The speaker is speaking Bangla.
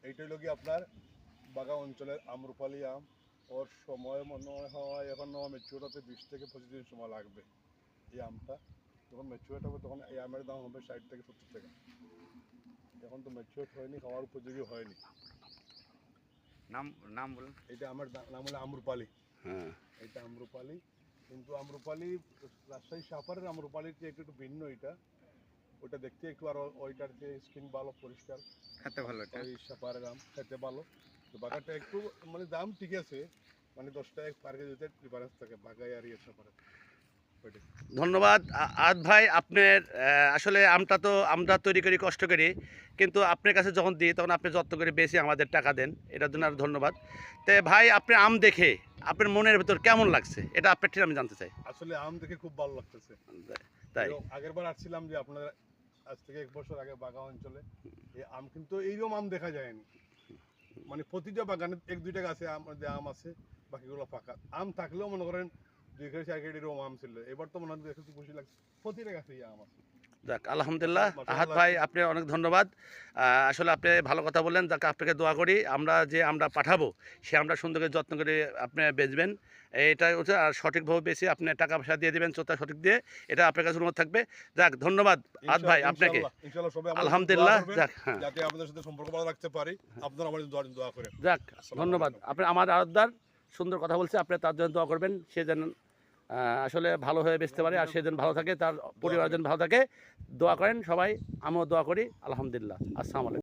এইটাই লোক আপনার বাগা অঞ্চলের আম্রপালি আম। ওর সময় মনে হয় এখন ম্যাচিউর হতে 20 থেকে 25 দিন সময় লাগবে। এই আমটা যখন ম্যাচিউর হবে তখন এই আমের দাম হবে 60 থেকে 70 টাকা। এখন তো ম্যাচিউর হয়নি, খাওয়ার উপযোগী হয়নি। নাম নাম বলুন। এটা আমার নাম হলো আম্রপালি। হ্যাঁ, এটা আম্রপালি, কিন্তু আম্রপালি রাজশাহী সাপারের আম্রপালির চেয়ে একটু ভিন্ন। এটা ওটা দেখতে একটু আর ওইটার যে স্কিন ভালো পরিষ্কার, খেতে ভালো এটা। ওই সাপারের আম খেতে ভালো। তো বাগাটা একটু মানে দাম ঠিক আছে, মানে 10 টাকা পার কেজিতে ডিফারেন্স থাকে বাগাই আর ইয়ে সাপারের। ধন্যবাদ আদ ভাই। আপনার আসলে আমটা তো আমরা তৈরি করি কষ্ট করি, কিন্তু আপনার কাছে যখন দিই তখন আপনি যত্ন করে বেশি আমাদের টাকা দেন, এটার জন্য আর ধন্যবাদ। তো ভাই, আপনি আম দেখে আপনার মনের ভেতর কেমন লাগছে এটা আপনার ঠিক আমি জানতে চাই। আসলে আম দেখে খুব ভালো লাগতেছে। তাই আগের বার আসছিলাম যে আপনার আজ থেকে 1 বছর আগে বাগা অঞ্চলে, এই আম কিন্তু এইরকম আম দেখা যায়নি। মানে প্রতিটা বাগানে 1-2টা গাছে আম আছে, বাকিগুলো ফাঁকা। আম থাকলেও মনে করেন 2 কেজি 4 কেজি এরকম আম ছিল। এবার তো মনে হয় দেখে খুব খুশি লাগছে, প্রতিটা গাছেই আম আছে। যাক, আলহামদুলিল্লাহ। আহাদ ভাই, আপনি অনেক ধন্যবাদ। আসলে আপনি ভালো কথা বললেন, যাকে আপনাকে দোয়া করি আমরা যে আমরা পাঠাবো সে আমরা সুন্দর করে যত্ন করে আপনি বেচবেন, এটা হচ্ছে। আর সঠিকভাবে বেশি আপনি টাকা পয়সা দিয়ে দেবেন, চোতা সঠিক দিয়ে, এটা আপনার কাছে অনুরোধ থাকবে। যাক, ধন্যবাদ আহাদ ভাই আপনাকে। ইনশাআল্লাহ সবাই আলহামদুলিল্লাহ। যাক, হ্যাঁ, যাতে আপনাদের সাথে সম্পর্ক ভালো রাখতে পারি, আপনারা আমাদের দোয়া করেন। যাক, ধন্যবাদ। আপনি আমার আরতদার সুন্দর কথা বলছে, আপনি তার জন্য দোয়া করবেন, সে যেন আসলে ভালো হয়ে বেচতে পারে, আর সে যেন ভালো থাকে, তার পরিবার যেন ভালো থাকে। দোয়া করেন সবাই, আমিও দোয়া করি। আলহামদুলিল্লাহ। আসসালামু আলাইকুম।